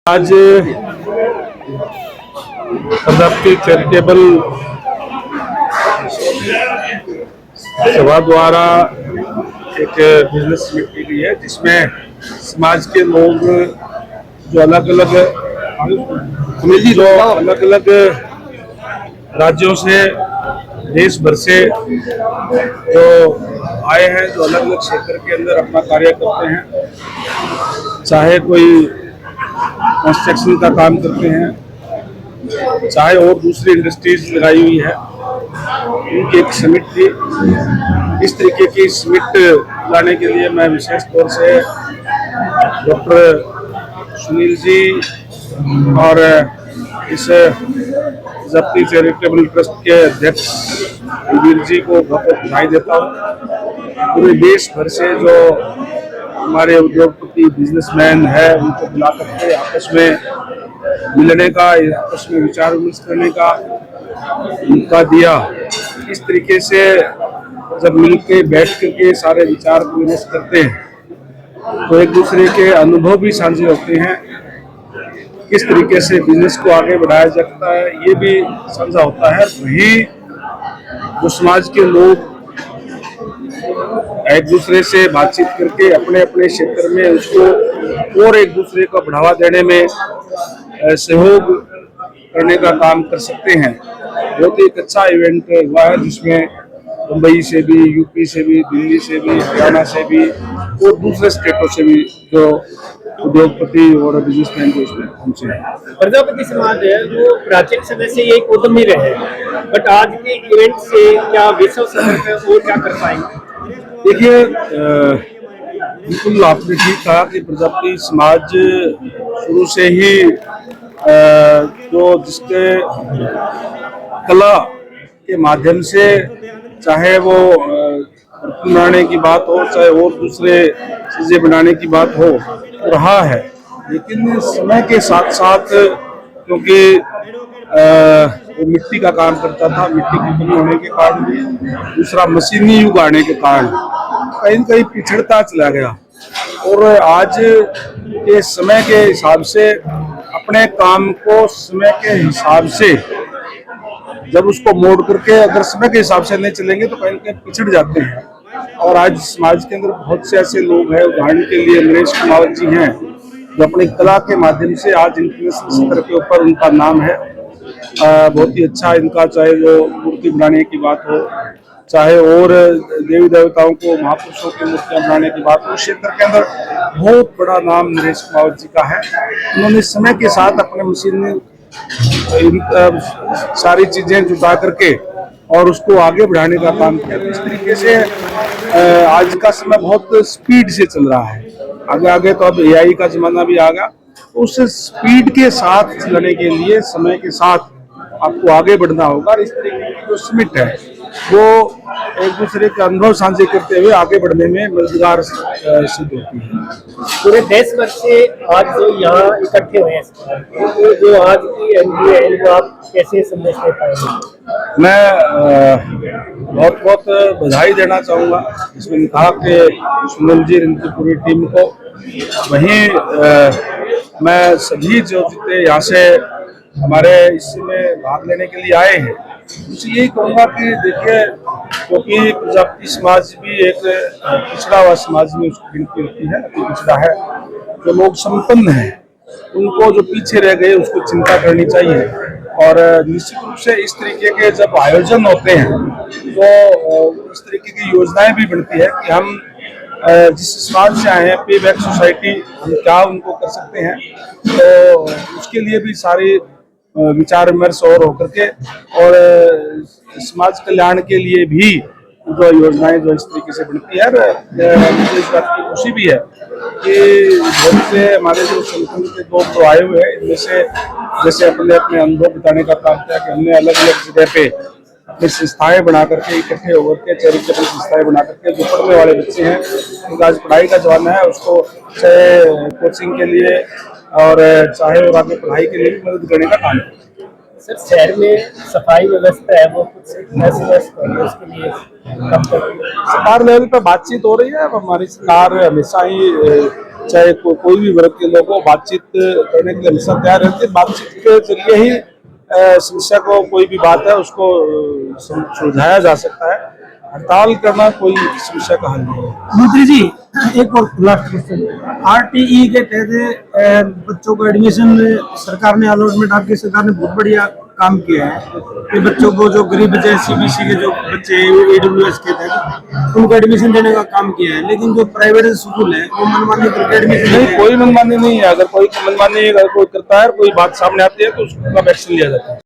आज प्रजापति चैरिटेबल सभा द्वारा एक बिजनेस मीट की गई है, जिसमें समाज के लोग जो अलग अलग राज्यों से, देश भर से जो आए हैं, जो अलग अलग क्षेत्र के अंदर अपना कार्य करते हैं, चाहे कोई कंस्ट्रक्शन का काम करते हैं, चाहे और दूसरी इंडस्ट्रीज लगाई हुई है, उनकी एक समिट थी। इस तरीके की समिट लाने के लिए मैं विशेष तौर से डॉक्टर सुनील जी और इस प्रजापति चैरिटेबल ट्रस्ट के अध्यक्ष वीर जी को बहुत बधाई देता हूँ। पूरे देश भर से जो हमारे उद्योगपति बिजनेसमैन है, उनको बुला करके आपस में मिलने का, आपस में विचार विमर्श करने का मौका दिया। इस तरीके से जब मिलके बैठ करके सारे विचार विमर्श करते हैं तो एक दूसरे के अनुभव भी साझे होते हैं, किस तरीके से बिजनेस को आगे बढ़ाया जाता है ये भी समझा होता है। वही जो समाज के लोग एक दूसरे से बातचीत करके अपने अपने क्षेत्र में उसको और एक दूसरे को बढ़ावा देने में सहयोग करने का काम कर सकते हैं। बहुत ही एक अच्छा इवेंट हुआ है, जिसमें मुंबई से भी, यूपी से भी, दिल्ली से भी, हरियाणा से भी और दूसरे स्टेटों से भी जो उद्योगपति और बिजनेसमैन जो इसमें पहुंचे हैं। प्रजापति समाज है वो प्राचीन समय से एक उद्यमी रहे, बट आज के इवेंट से क्या विश्व स्तर पर और क्या कर पाएंगे? देखिए, बिल्कुल आपने ठीक कहा कि प्रजापति समाज शुरू से ही जो जिसके कला के माध्यम से, चाहे वो बनाने की बात हो, चाहे और दूसरे चीजें बनाने की बात हो, रहा है। लेकिन समय के साथ साथ, क्योंकि वो मिट्टी का काम करता था, मिट्टी की कमी होने के कारण भी, दूसरा मशीनी युग आने के कारण कहीं न कहीं पिछड़ता चला गया। और आज के समय के हिसाब से अपने काम को समय के हिसाब से जब उसको मोड़ करके अगर समय के हिसाब से नहीं चलेंगे तो कहीं न कहीं पिछड़ जाते हैं। और आज समाज के अंदर बहुत से ऐसे लोग हैं, उदाहरण के लिए नरेश कुमावत जी हैं, जो अपनी कला के माध्यम से आज इंटरनेशनल स्तर के ऊपर उनका नाम है। बहुत ही अच्छा इनका, चाहे वो मूर्ति बनाने की बात हो, चाहे और देवी देवताओं को, महापुरुषों की मूर्तियां बनाने की बात हो, क्षेत्र के अंदर बहुत बड़ा नाम नरेश कुमावत जी का है। उन्होंने समय के साथ अपने मशीन सारी चीजें जुटा करके और उसको आगे बढ़ाने का काम किया। इस तरीके से आज का समय बहुत स्पीड से चल रहा है। आगे आगे तो अब एआई का जमाना भी आ गया, तो उस स्पीड के साथ चलने के लिए समय के साथ आपको आगे बढ़ना होगा। इस तरीके की जो समिट है वो एक दूसरे के अनुभव साझे करते हुए आगे बढ़ने में मददगार सिद्ध होती है। पूरे देश भर से आज जो यहाँ इकट्ठे हुए हैं, तो जो आज की एनजीओ है वो आप कैसे संदेश दे पाएंगे? मैं बहुत बहुत बधाई देना चाहूँगा। इसमें कहा कि सुनील जी, इनकी पूरी टीम को, वहीं मैं सभी जो जितने यहाँ से हमारे इसमें भाग लेने के लिए आए हैं, मुझे यही कहूँगा कि देखिए, क्योंकि प्रजापति समाज भी एक पिछड़ा हुआ समाज में उसको गिनती होती है, अति पिछड़ा है। जो लोग संपन्न हैं उनको, जो पीछे रह गए, उसको चिंता करनी चाहिए। और निश्चित रूप से इस तरीके के जब आयोजन होते हैं तो इस तरीके की योजनाएं भी बनती है कि हम जिस समाज से आए हैं, पे बैक सोसाइटी, हम क्या उनको कर सकते हैं। तो उसके लिए भी सारी विचार विमर्श और होकर के, और समाज कल्याण के लिए भी जो योजनाएं जो इस तरीके से बनती है। मुझे इस बात की खुशी भी है कि बहुत से हमारे जो संगठन के लोग जो आए हुए हैं, इनमें से जैसे अपने अपने अनुभव बताने का काम किया कि हमने अलग अलग जगह पे अपनी संस्थाएं बना करके, इकट्ठे होकर के चैरिटेबल संस्थाएं बना करके, जो पढ़ने वाले बच्चे हैं, उनका आज पढ़ाई का जमाना है, उसको चाहे कोचिंग के लिए और चाहे और आगे पढ़ाई के लिए भी मदद करने का काम है। सर, शहर में सफाई व्यवस्था है वो कुछ उसके लिए सरकार लेवल पर बातचीत हो रही है। अब हमारी सरकार हमेशा ही चाहे कोई भी वर्ग के लोग हो, बातचीत करने के लिए हमेशा तैयार रहते हैं। बातचीत के जरिए ही समस्या को, कोई भी बात है उसको सुलझाया जा सकता है। हड़ताल करना कोई समस्या का हल नहीं है। मंत्री जी, एक और लास्ट क्वेश्चन, आरटीई के तहत बच्चों को एडमिशन सरकार ने अलॉटमेंट, आपकी सरकार ने बहुत बढ़िया काम किया है कि बच्चों को, जो गरीब बच्चे, सीबीएसई के जो बच्चे ईडब्ल्यूएस के तहत, उनको एडमिशन देने का काम किया है। लेकिन जो प्राइवेट स्कूल है वो मनमानी करके एडमिशन नहीं, कोई मनमानी नहीं है। अगर कोई मनमानी अगर कोई करता है, कोई बात सामने आती है तो उसका एक्शन लिया जाता है।